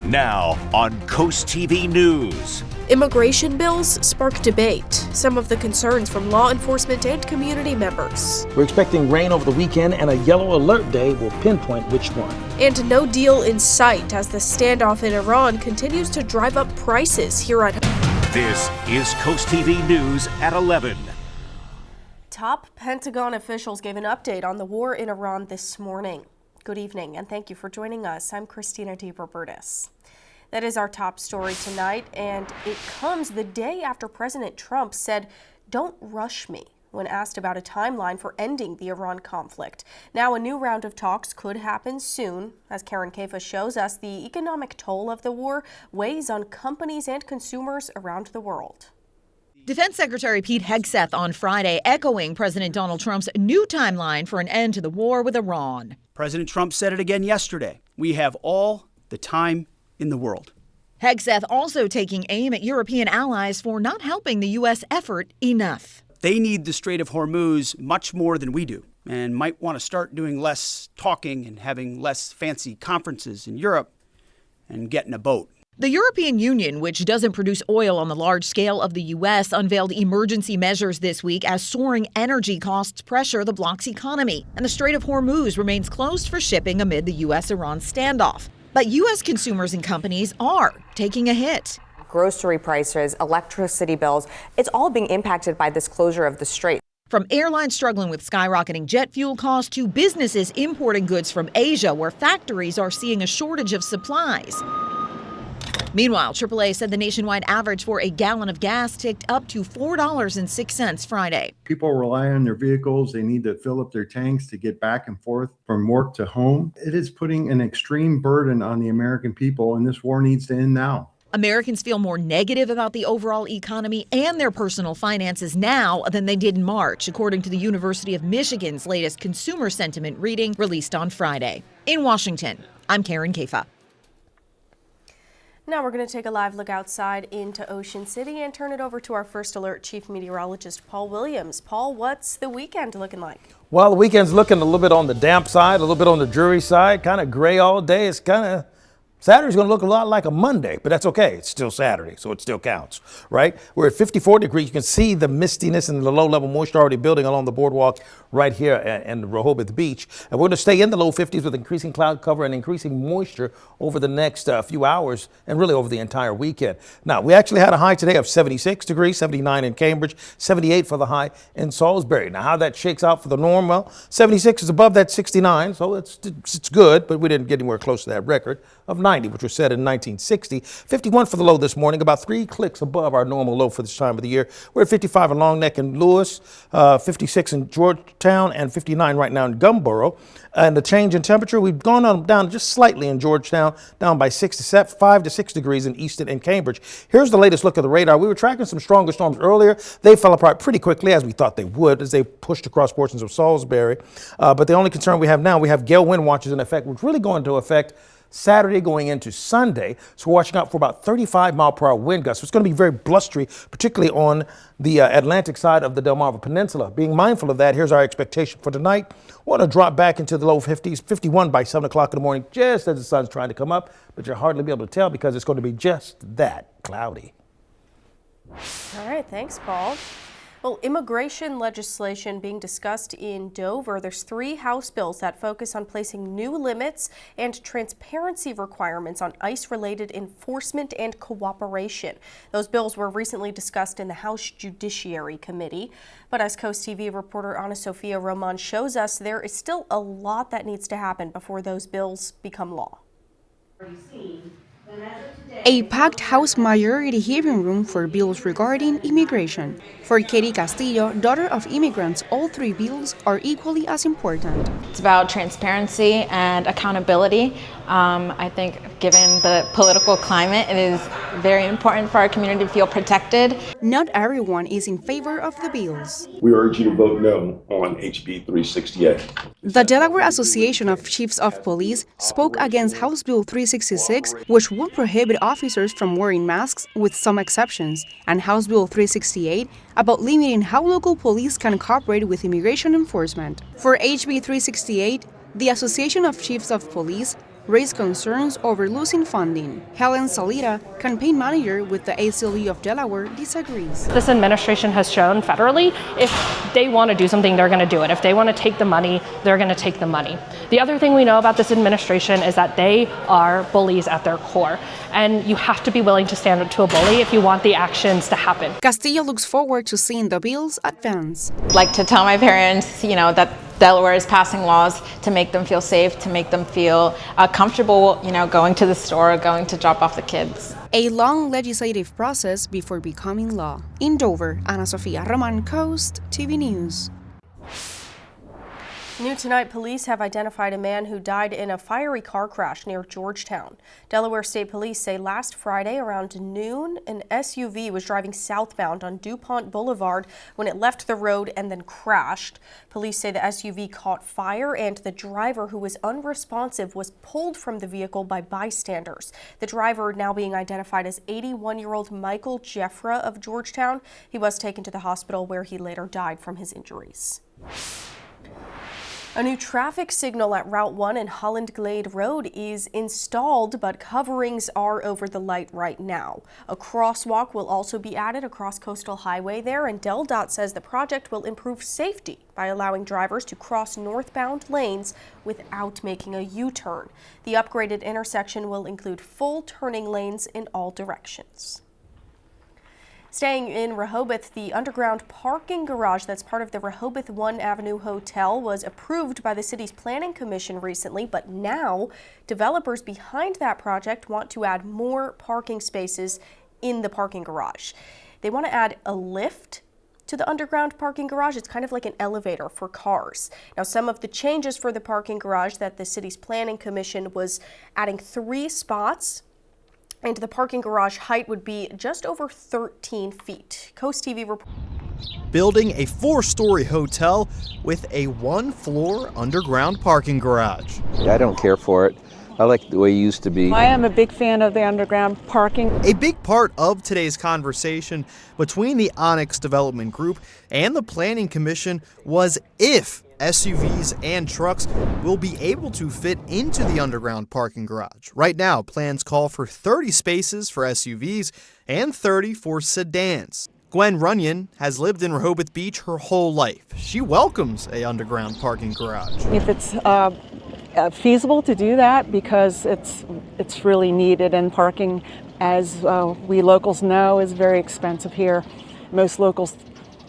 Now on CoastTV News. Immigration bills spark debate. Some of the concerns from law enforcement and community members. We're expecting rain over the weekend, and a yellow alert day will pinpoint which one. And no deal in sight as the standoff in Iran continues to drive up prices here at home. This is CoastTV News at 11. Top Pentagon officials gave an update on the war in Iran this morning. Good evening, and thank you for joining us. I'm Christina DeRobertis. That is our top story tonight, and it comes the day after President Trump said, "Don't rush me," when asked about a timeline for ending the Iran conflict. Now, a new round of talks could happen soon. As Karen Kaifa shows us, the economic toll of the war weighs on companies and consumers around the world. Defense Secretary Pete Hegseth on Friday echoing President Donald Trump's new timeline for an end to the war with Iran. President Trump said it again yesterday. We have all the time in the world. Hegseth also taking aim at European allies for not helping the U.S. effort enough. They need the Strait of Hormuz much more than we do, and might want to start doing less talking and having less fancy conferences in Europe and get in a boat. The European Union, which doesn't produce oil on the large scale of the U.S., unveiled emergency measures this week as soaring energy costs pressure the bloc's economy. And the Strait of Hormuz remains closed for shipping amid the U.S.-Iran standoff. But U.S. consumers and companies are taking a hit. Grocery prices, electricity bills, it's all being impacted by this closure of the strait. From airlines struggling with skyrocketing jet fuel costs to businesses importing goods from Asia, where factories are seeing a shortage of supplies. Meanwhile, AAA said the nationwide average for a gallon of gas ticked up to $4.06 Friday. People rely on their vehicles. They need to fill up their tanks to get back and forth from work to home. It is putting an extreme burden on the American people, and this war needs to end now. Americans feel more negative about the overall economy and their personal finances now than they did in March, according to the University of Michigan's latest consumer sentiment reading released on Friday. In Washington, I'm Karen Kaifa. Now we're going to take a live look outside into Ocean City and turn it over to our First Alert Chief Meteorologist, Paul Williams. Paul, what's the weekend looking like? Well, the weekend's looking a little bit on the damp side, a little bit on the dreary side, kind of gray all day. It's kind of Saturday's going to look a lot like a Monday, but that's okay. It's still Saturday, so it still counts, right? We're at 54 degrees. You can see the mistiness and the low-level moisture already building along the boardwalk right here in Rehoboth Beach. And we're going to stay in the low 50s with increasing cloud cover and increasing moisture over the next few hours and really over the entire weekend. Now, we actually had a high today of 76 degrees, 79 in Cambridge, 78 for the high in Salisbury. Now, how that shakes out for the norm, well, 76 is above that 69, so it's good, but we didn't get anywhere close to that record of 90, which was set in 1960. 51 for the low this morning, about 3 clicks above our normal low for this time of the year. We're at 55 in Long Neck and Lewis, 56 in Georgetown, and 59 right now in Gumboro. And the change in temperature, we've gone on down just slightly in Georgetown, down by 5 to 6 degrees in Easton and Cambridge. Here's the latest look at the radar. We were tracking some stronger storms earlier. They fell apart pretty quickly, as we thought they would, as they pushed across portions of Salisbury. But the only concern we have now, we have gale wind watches in effect, which really go into effect Saturday going into Sunday. So we're watching out for about 35-mile-per-hour wind gusts. So it's going to be very blustery, particularly on the Atlantic side of the Delmarva Peninsula. Being mindful of that, here's our expectation for tonight. We're going to drop back into the low 50s, 51 by 7 o'clock in the morning, just as the sun's trying to come up. But you'll hardly be able to tell because it's going to be just that cloudy. All right, thanks, Paul. Well, immigration legislation being discussed in Dover. There's 3 House bills that focus on placing new limits and transparency requirements on ICE-related enforcement and cooperation. Those bills were recently discussed in the House Judiciary Committee. But as Coast TV reporter Ana Sofia Roman shows us, there is still a lot that needs to happen before those bills become law. A packed House majority hearing room for bills regarding immigration. For Katie Castillo, daughter of immigrants, all 3 bills are equally as important. It's about transparency and accountability. I think given the political climate, it is very important for our community to feel protected. Not everyone is in favor of the bills. We urge you to vote no on HB 368. The Delaware Association of Chiefs of Police spoke against House Bill 366, which would prohibit officers from wearing masks with some exceptions, and House Bill 368 about limiting how local police can cooperate with immigration enforcement. For HB 368, the Association of Chiefs of Police raised concerns over losing funding. Helen Salita, campaign manager with the ACLU of Delaware, disagrees. This administration has shown federally, if they want to do something, they're going to do it. If they want to take the money, they're going to take the money. The other thing we know about this administration is that they are bullies at their core. And you have to be willing to stand up to a bully if you want the actions to happen. Castillo looks forward to seeing the bills advance. Like to tell my parents, that Delaware is passing laws to make them feel safe, to make them feel comfortable, going to the store, going to drop off the kids. A long legislative process before becoming law. In Dover, Ana Sofia Roman, Coast TV News. New tonight, police have identified a man who died in a fiery car crash near Georgetown. Delaware State Police say last Friday around noon, an SUV was driving southbound on DuPont Boulevard when it left the road and then crashed. Police say the SUV caught fire and the driver, who was unresponsive, was pulled from the vehicle by bystanders. The driver now being identified as 81-year-old Michael Jeffra of Georgetown. He was taken to the hospital where he later died from his injuries. A new traffic signal at Route 1 and Holland Glade Road is installed, but coverings are over the light right now. A crosswalk will also be added across Coastal Highway there, and DelDOT says the project will improve safety by allowing drivers to cross northbound lanes without making a U-turn. The upgraded intersection will include full turning lanes in all directions. Staying in Rehoboth, the underground parking garage that's part of the Rehoboth 1 Avenue Hotel was approved by the city's planning commission recently, but now developers behind that project want to add more parking spaces in the parking garage. They want to add a lift to the underground parking garage. It's kind of like an elevator for cars. Now, some of the changes for the parking garage that the city's planning commission was adding 3 spots, and the parking garage height would be just over 13 feet. CoastTV reports. Building a 4-story hotel with a 1-floor underground parking garage. I don't care for it. I like the way it used to be. I am a big fan of the underground parking. A big part of today's conversation between the Onyx Development Group and the Planning Commission was if SUVs and trucks will be able to fit into the underground parking garage. Right now, plans call for 30 spaces for SUVs and 30 for sedans. Gwen Runyon has lived in Rehoboth Beach her whole life. She welcomes a underground parking garage. If it's feasible to do that, because it's really needed, and parking, as we locals know, is very expensive here. Most locals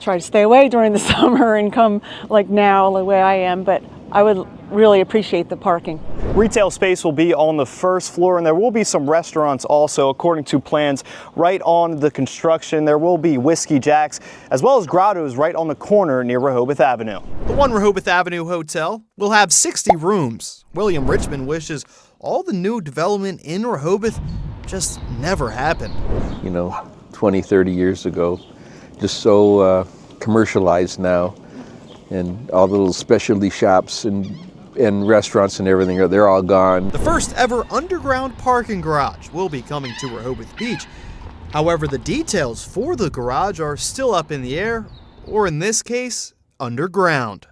try to stay away during the summer and come like now, the way I am, but I would really appreciate the parking. Retail space will be on the first floor, and there will be some restaurants also, according to plans right on the construction. There will be Whiskey Jack's as well as grottos right on the corner near Rehoboth Avenue. The 1 Rehoboth Avenue Hotel will have 60 rooms. William Richmond wishes all the new development in Rehoboth just never happened. 20, 30 years ago, just so commercialized now, and all the little specialty shops and restaurants and everything, they're all gone. The first ever underground parking garage will be coming to Rehoboth Beach. However, the details for the garage are still up in the air, or in this case, underground.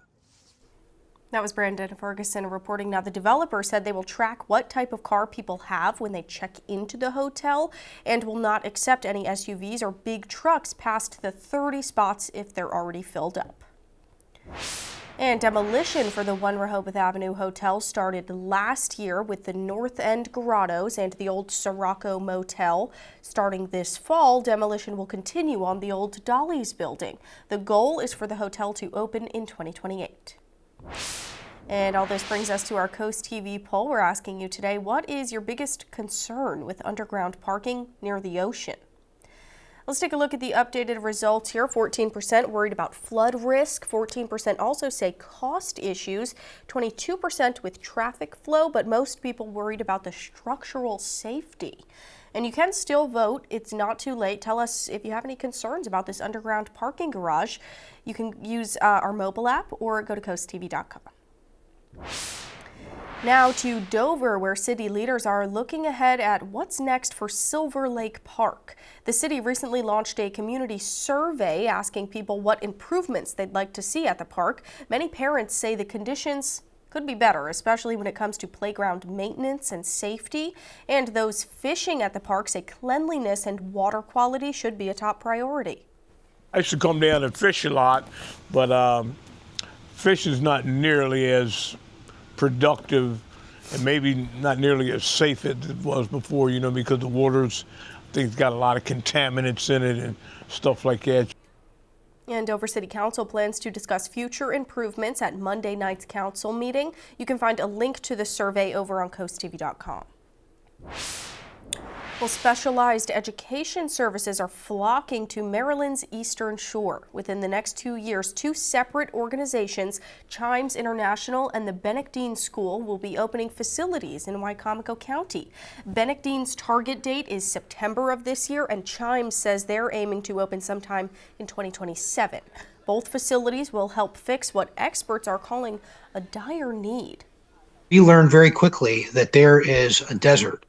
That was Brandon Ferguson reporting. Now, the developer said they will track what type of car people have when they check into the hotel and will not accept any SUVs or big trucks past the 30 spots if they're already filled up. And demolition for the 1 Rehoboth Avenue Hotel started last year with the North End Grottos and the old Sirocco Motel. Starting this fall, demolition will continue on the old Dolly's building. The goal is for the hotel to open in 2028. And all this brings us to our Coast TV poll. We're asking you today, what is your biggest concern with underground parking near the ocean? Let's take a look at the updated results here. 14% worried about flood risk. 14% also say cost issues. 22% with traffic flow, but most people worried about the structural safety. And you can still vote. It's not too late. Tell us if you have any concerns about this underground parking garage. You can use our mobile app or go to coasttv.com. Now to Dover, where city leaders are looking ahead at what's next for Silver Lake Park. The city recently launched a community survey asking people what improvements they'd like to see at the park. Many parents say the conditions could be better, especially when it comes to playground maintenance and safety. And those fishing at the park say cleanliness and water quality should be a top priority. I used to come down and fish a lot, but fishing is not nearly as productive and maybe not nearly as safe as it was before, because the water's, I think it's got a lot of contaminants in it and stuff like that. And Dover City Council plans to discuss future improvements at Monday night's council meeting. You can find a link to the survey over on CoastTV.com. Well, specialized education services are flocking to Maryland's Eastern Shore. Within the next 2 years, two separate organizations, Chimes International and the Benedictine School, will be opening facilities in Wycomico County. Benedictine's target date is September of this year, and Chimes says they're aiming to open sometime in 2027. Both facilities will help fix what experts are calling a dire need. We learned very quickly that there is a desert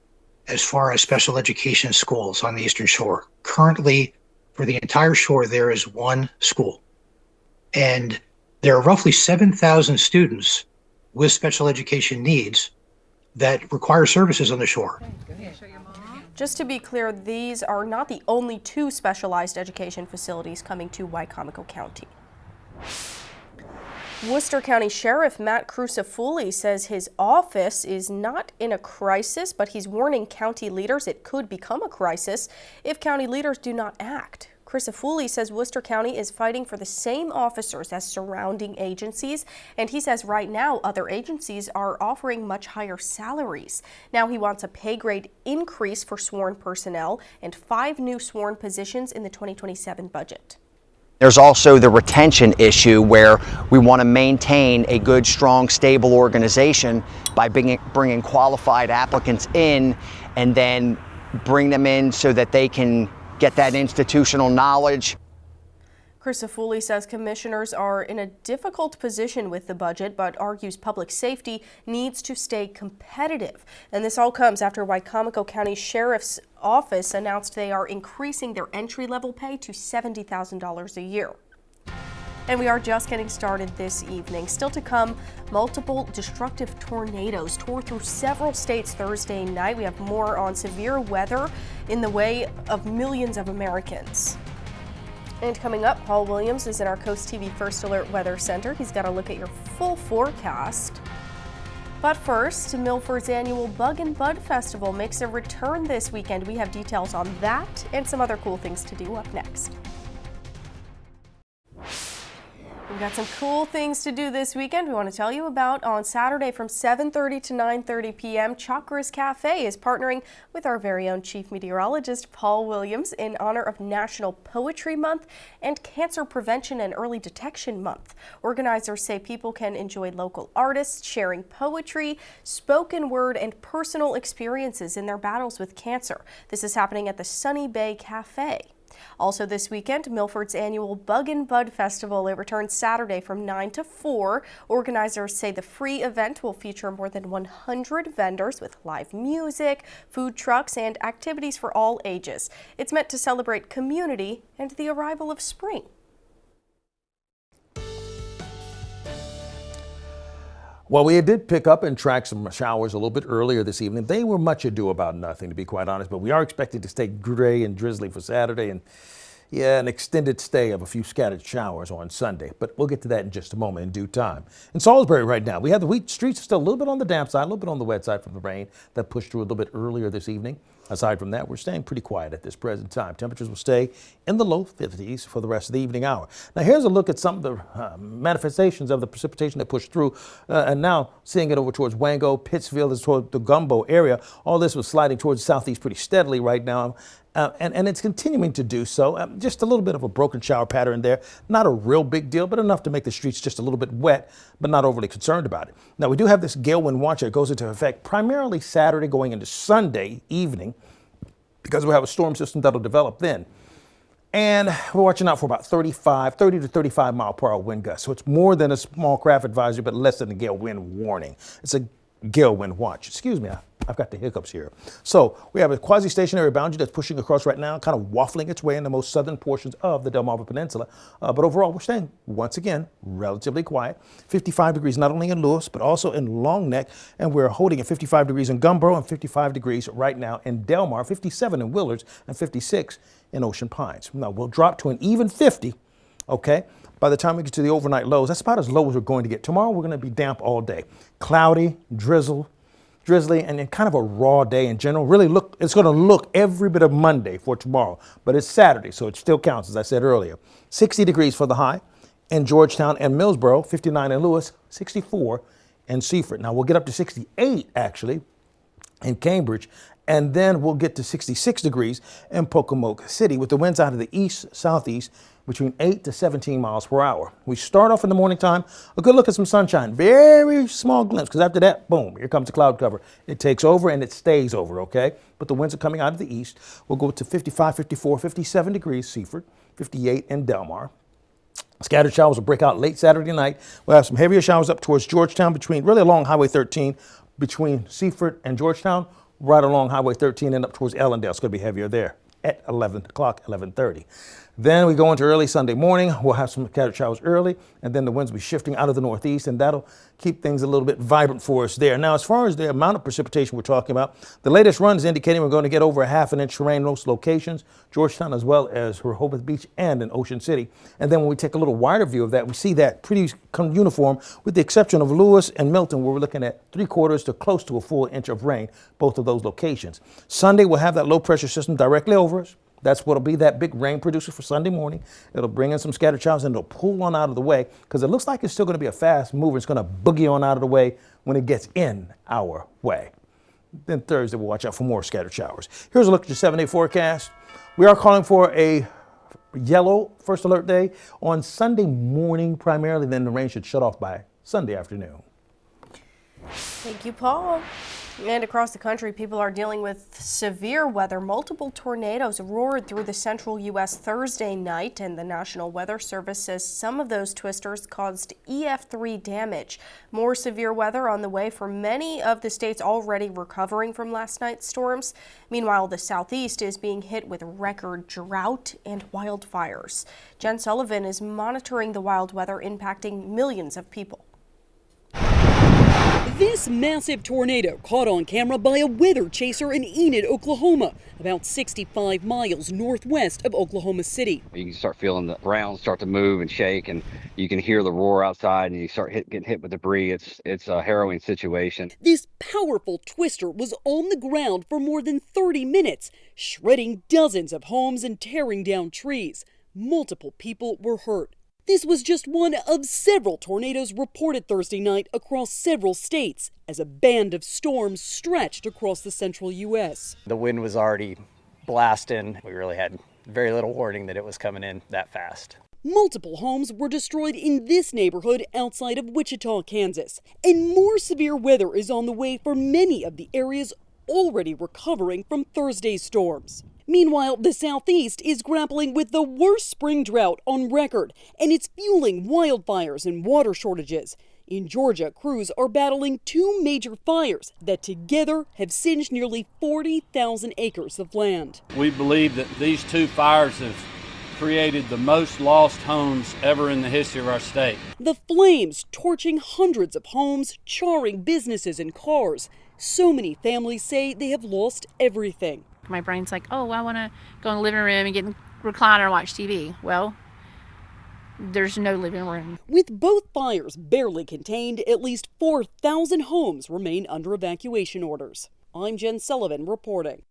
as far as special education schools on the Eastern Shore. Currently, for the entire shore, there is one school. And there are roughly 7,000 students with special education needs that require services on the shore. Just to be clear, these are not the only two specialized education facilities coming to Wycomico County. Worcester County Sheriff Matt Crucifulli says his office is not in a crisis, but he's warning county leaders it could become a crisis if county leaders do not act. Crucifulli says Worcester County is fighting for the same officers as surrounding agencies, and he says right now other agencies are offering much higher salaries. Now he wants a pay grade increase for sworn personnel and 5 new sworn positions in the 2027 budget. There's also the retention issue where we want to maintain a good, strong, stable organization by bringing qualified applicants in and then bring them in so that they can get that institutional knowledge. Crucifulli says commissioners are in a difficult position with the budget, but argues public safety needs to stay competitive. And this all comes after Wycomico County Sheriff's Office announced they are increasing their entry-level pay to $70,000 a year. And we are just getting started this evening. Still to come, multiple destructive tornadoes tore through several states Thursday night. We have more on severe weather in the way of millions of Americans. And coming up, Paul Williams is in our Coast TV First Alert Weather Center. He's got a look at your full forecast. But first, Milford's annual Bug and Bud Festival makes a return this weekend. We have details on that and some other cool things to do up next. We've got some cool things to do this weekend we want to tell you about. On Saturday from 7:30 to 9:30 p.m., Chakras Cafe is partnering with our very own chief meteorologist, Paul Williams, in honor of National Poetry Month and Cancer Prevention and Early Detection Month. Organizers say people can enjoy local artists sharing poetry, spoken word, and personal experiences in their battles with cancer. This is happening at the Sunny Bay Cafe. Also this weekend, Milford's annual Bug and Bud Festival. It returns Saturday from 9 to 4. Organizers say the free event will feature more than 100 vendors with live music, food trucks, and activities for all ages. It's meant to celebrate community and the arrival of spring. Well, we did pick up and track some showers a little bit earlier this evening. They were much ado about nothing, to be quite honest, but we are expecting to stay gray and drizzly for Saturday and, yeah, an extended stay of a few scattered showers on Sunday. But we'll get to that in just a moment in due time. In Salisbury right now, we have the wheat streets still a little bit on the damp side, a little bit on the wet side from the rain that pushed through a little bit earlier this evening. Aside from that, we're staying pretty quiet at this present time. Temperatures will stay in the low 50s for the rest of the evening hour. Now, here's a look at some of the manifestations of the precipitation that pushed through, and now seeing it over towards Wango, Pittsfield, toward the Gumbo area. All this was sliding towards the southeast pretty steadily right now. And it's continuing to do so. Just a little bit of a broken shower pattern there. Not a real big deal, but enough to make the streets just a little bit wet, but not overly concerned about it. Now, we do have this gale wind watch that goes into effect primarily Saturday going into Sunday evening because we have a storm system that'll develop then. And we're watching out for about 30 to 35 mile per hour wind gusts. So it's more than a small craft advisory, but less than a gale wind warning. It's gale wind watch. Excuse me, I've got the hiccups here. So we have a quasi-stationary boundary that's pushing across right now, kind of waffling its way in the most southern portions of the Delmarva Peninsula. But overall, we're staying, once again, relatively quiet. 55 degrees not only in Lewis, but also in Long Neck. And we're holding at 55 degrees in Gumboro and 55 degrees right now in Delmar, 57 in Willards, and 56 in Ocean Pines. Now, we'll drop to an even 50, okay? By the time we get to the overnight lows, that's about as low as we're going to get. Tomorrow, we're going to be damp all day. Cloudy, drizzly, and then kind of a raw day in general. Really it's going to look every bit of Monday for tomorrow, but it's Saturday, so it still counts, as I said earlier. 60 degrees for the high in Georgetown and Millsboro, 59 in Lewis, 64 in Seaford. Now, we'll get up to 68, actually, in Cambridge, and then we'll get to 66 degrees in Pocomoke City with the winds out of the east-southeast between 8 to 17 miles per hour. We start off in the morning time, a good look at some sunshine, very small glimpse, because after that, boom, here comes the cloud cover. It takes over and it stays over, okay? But the winds are coming out of the east. We'll go to 55, 54, 57 degrees Seaford, 58 in Delmar. Scattered showers will break out late Saturday night. We'll have some heavier showers up towards Georgetown, really along Highway 13, between Seaford and Georgetown, right along Highway 13 and up towards Ellendale. It's going to be heavier there at 11 o'clock, 11:30. Then we go into early Sunday morning. We'll have some scattered showers early, and then the winds will be shifting out of the northeast, and that'll keep things a little bit vibrant for us there. Now, as far as the amount of precipitation we're talking about, the latest run is indicating we're going to get over a half an inch of rain in most locations, Georgetown as well as Rehoboth Beach and in Ocean City. And then when we take a little wider view of that, we see that pretty uniform, with the exception of Lewis and Milton, where we're looking at 3/4 to close to a full inch of rain, both of those locations. Sunday, we'll have that low pressure system directly over us. That's what'll be that big rain producer for Sunday morning. It'll bring in some scattered showers and it'll pull on out of the way, because it looks like it's still going to be a fast mover. It's going to boogie on out of the way when it gets in our way. Then Thursday, we'll watch out for more scattered showers. Here's a look at your 7-day forecast. We are calling for a yellow first alert day on Sunday morning primarily. Then the rain should shut off by Sunday afternoon. Thank you, Paul. And across the country, people are dealing with severe weather. Multiple tornadoes roared through the central U.S. Thursday night, and the National Weather Service says some of those twisters caused EF3 damage. More severe weather on the way for many of the states already recovering from last night's storms. Meanwhile, the Southeast is being hit with record drought and wildfires. Jen Sullivan is monitoring the wild weather impacting millions of people. This massive tornado caught on camera by a weather chaser in Enid, Oklahoma, about 65 miles northwest of Oklahoma City. You can start feeling the ground start to move and shake, and you can hear the roar outside, and you start getting hit with debris. It's a harrowing situation. This powerful twister was on the ground for more than 30 minutes, shredding dozens of homes and tearing down trees. Multiple people were hurt. This was just one of several tornadoes reported Thursday night across several states as a band of storms stretched across the central U.S. The wind was already blasting. We really had very little warning that it was coming in that fast. Multiple homes were destroyed in this neighborhood outside of Wichita, Kansas. And more severe weather is on the way for many of the areas already recovering from Thursday's storms. Meanwhile, the Southeast is grappling with the worst spring drought on record, and it's fueling wildfires and water shortages. In Georgia, crews are battling two major fires that together have singed nearly 40,000 acres of land. We believe that these two fires have created the most lost homes ever in the history of our state. The flames torching hundreds of homes, charring businesses and cars. So many families say they have lost everything. My brain's like, oh, I want to go in the living room and get in the recliner and watch TV. Well, there's no living room. With both fires barely contained, at least 4,000 homes remain under evacuation orders. I'm Jen Sullivan reporting.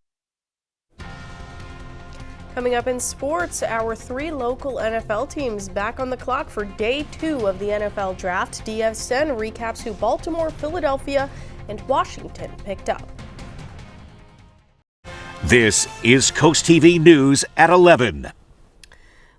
Coming up in sports, our 3 local NFL teams back on the clock for day 2 of the NFL draft. DSN recaps who Baltimore, Philadelphia, and Washington picked up. This is Coast TV News at 11.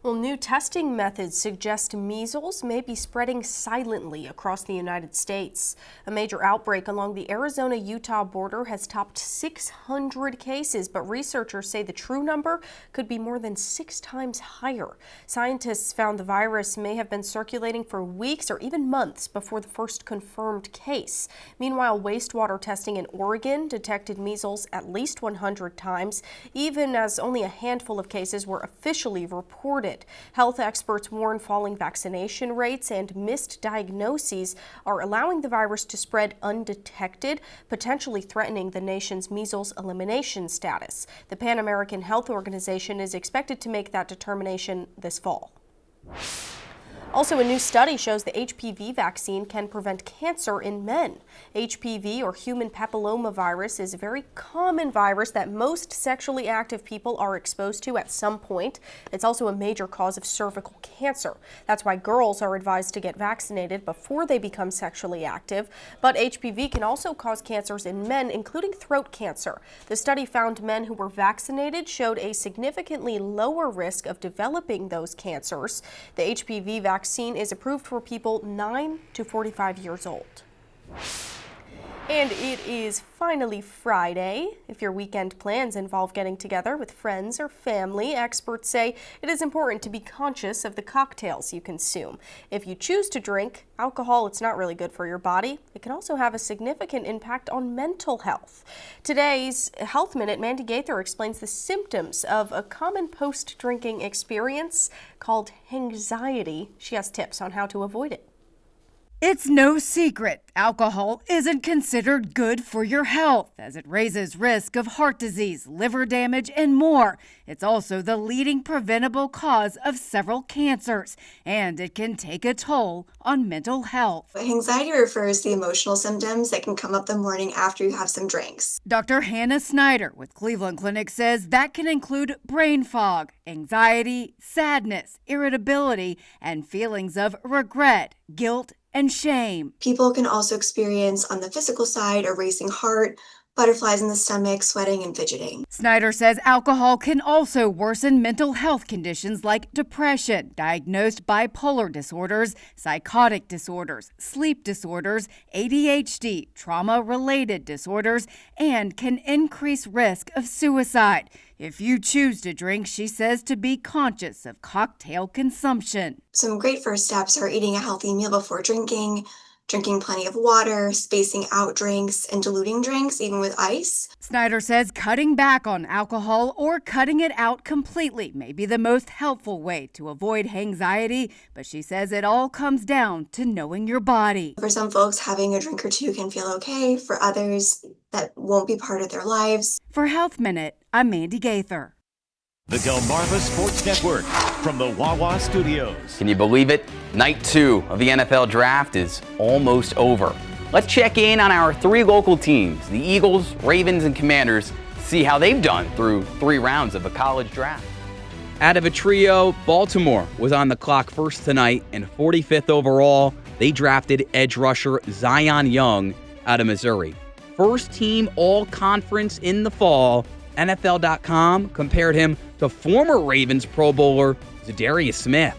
Well, new testing methods suggest measles may be spreading silently across the United States. A major outbreak along the Arizona-Utah border has topped 600 cases, but researchers say the true number could be more than 6 times higher. Scientists found the virus may have been circulating for weeks or even months before the first confirmed case. Meanwhile, wastewater testing in Oregon detected measles at least 100 times, even as only a handful of cases were officially reported. Health experts warn falling vaccination rates and missed diagnoses are allowing the virus to spread undetected, potentially threatening the nation's measles elimination status. The Pan American Health Organization is expected to make that determination this fall. Also, a new study shows the HPV vaccine can prevent cancer in men. HPV, or human papillomavirus, is a very common virus that most sexually active people are exposed to at some point. It's also a major cause of cervical cancer. That's why girls are advised to get vaccinated before they become sexually active. But HPV can also cause cancers in men, including throat cancer. The study found men who were vaccinated showed a significantly lower risk of developing those cancers. The HPV vaccine is approved for people 9 to 45 years old. And it is finally Friday. If your weekend plans involve getting together with friends or family, experts say it is important to be conscious of the cocktails you consume. If you choose to drink alcohol, it's not really good for your body. It can also have a significant impact on mental health. Today's Health Minute, Mandy Gaither explains the symptoms of a common post-drinking experience called anxiety. She has tips on how to avoid it. It's no secret alcohol isn't considered good for your health, as it raises risk of heart disease, liver damage, and more. It's also the leading preventable cause of several cancers, and it can take a toll on mental health. Anxiety refers to the emotional symptoms that can come up the morning after you have some drinks. Dr. Hannah Snyder with Cleveland Clinic says that can include brain fog, anxiety, sadness, irritability, and feelings of regret, guilt, and shame. People can also experience on the physical side a racing heart, butterflies in the stomach, sweating, and fidgeting. Snyder says alcohol can also worsen mental health conditions like depression, diagnosed bipolar disorders, psychotic disorders, sleep disorders, ADHD, trauma-related disorders, and can increase risk of suicide. If you choose to drink, she says to be conscious of cocktail consumption. Some great first steps are eating a healthy meal before drinking plenty of water, spacing out drinks, and diluting drinks, even with ice. Snyder says cutting back on alcohol or cutting it out completely may be the most helpful way to avoid anxiety, but she says it all comes down to knowing your body. For some folks, having a drink or two can feel okay. For others, that won't be part of their lives. For Health Minute, I'm Mandy Gaither. The Delmarva Sports Network from the Wawa Studios. Can you believe it? Night 2 of the NFL Draft is almost over. Let's check in on our 3 local teams, the Eagles, Ravens, and Commanders, see how they've done through 3 rounds of a college draft. Out of a trio, Baltimore was on the clock first tonight, and 45th overall, they drafted edge rusher Zion Young out of Missouri. First team all-conference in the fall, NFL.com compared him to former Ravens Pro Bowler Zadarius Smith.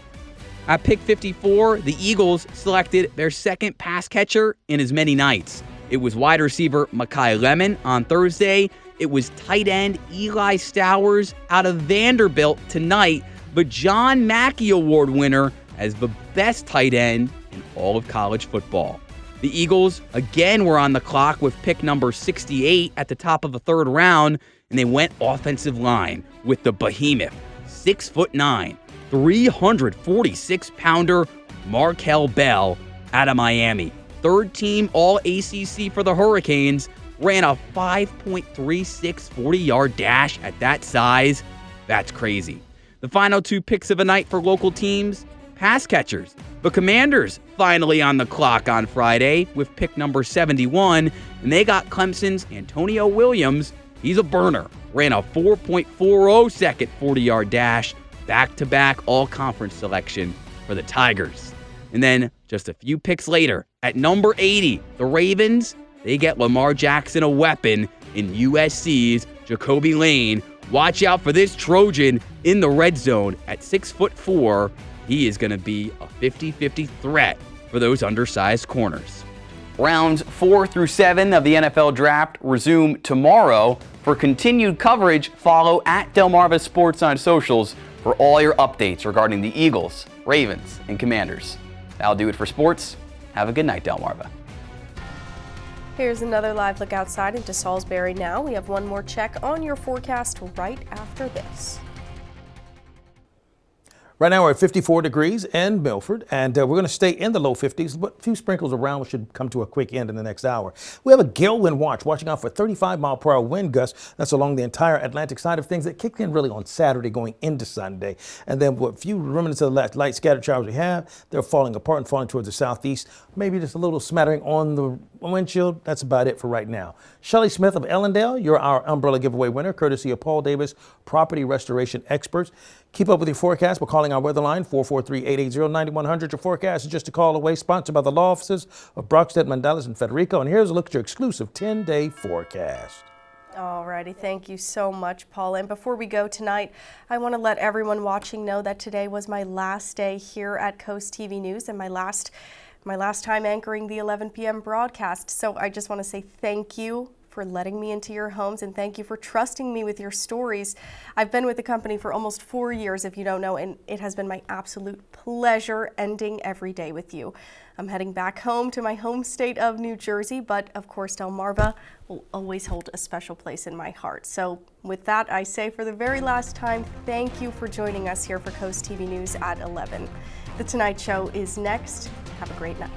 At pick 54, the Eagles selected their second pass catcher in as many nights. It was wide receiver Mekhi Lemon on Thursday. It was tight end Eli Stowers out of Vanderbilt tonight, but John Mackey Award winner as the best tight end in all of college football. The Eagles again were on the clock with pick number 68 at the top of the 3rd round, and they went offensive line with the behemoth, 6'9", 346-pounder Markel Bell out of Miami. 3rd team All-ACC for the Hurricanes, ran a 5.36 40-yard dash at that size. That's crazy. The final 2 picks of the night for local teams, pass catchers. The Commanders finally on the clock on Friday with pick number 71, and they got Clemson's Antonio Williams. He's a burner. Ran a 4.40 second 40-yard dash, back-to-back all-conference selection for the Tigers. And then just a few picks later, at number 80, the Ravens, they get Lamar Jackson a weapon in USC's Jacoby Lane, Watch out for this Trojan in the red zone at 6'4". He is going to be a 50-50 threat for those undersized corners. Rounds 4 through 7 of the NFL Draft resume tomorrow. For continued coverage, follow at Delmarva Sports on socials for all your updates regarding the Eagles, Ravens, and Commanders. That'll do it for sports. Have a good night, Delmarva. Here's another live look outside into Salisbury now. We have one more check on your forecast right after this. Right now we're at 54 degrees in Milford, and we're going to stay in the low 50s, but a few sprinkles around which should come to a quick end in the next hour. We have a gale wind watch, watching out for 35-mile-per-hour wind gusts. That's along the entire Atlantic side of things. That kicked in really on Saturday going into Sunday. And then what few remnants of the light scattered showers we have, they're falling apart and falling towards the southeast. Maybe just a little smattering on the windshield. That's about it for right now. Shelley Smith of Ellendale, you're our umbrella giveaway winner, courtesy of Paul Davis, property restoration experts. Keep up with your forecast by calling our weather line, 443-880-9100. Your forecast is just a call away, sponsored by the law offices of Brockstead, Mandelis, and Federico. And here's a look at your exclusive 10-day forecast. Alrighty, thank you so much, Paul. And before we go tonight, I want to let everyone watching know that today was my last day here at Coast TV News and my last time anchoring the 11 p.m. broadcast. So I just want to say thank you for letting me into your homes, and thank you for trusting me with your stories. I've been with the company for almost 4 years, if you don't know, and it has been my absolute pleasure ending every day with you. I'm heading back home to my home state of New Jersey, but of course Delmarva will always hold a special place in my heart. So with that, I say for the very last time, thank you for joining us here for Coast TV News at 11. The Tonight Show is next. Have a great night.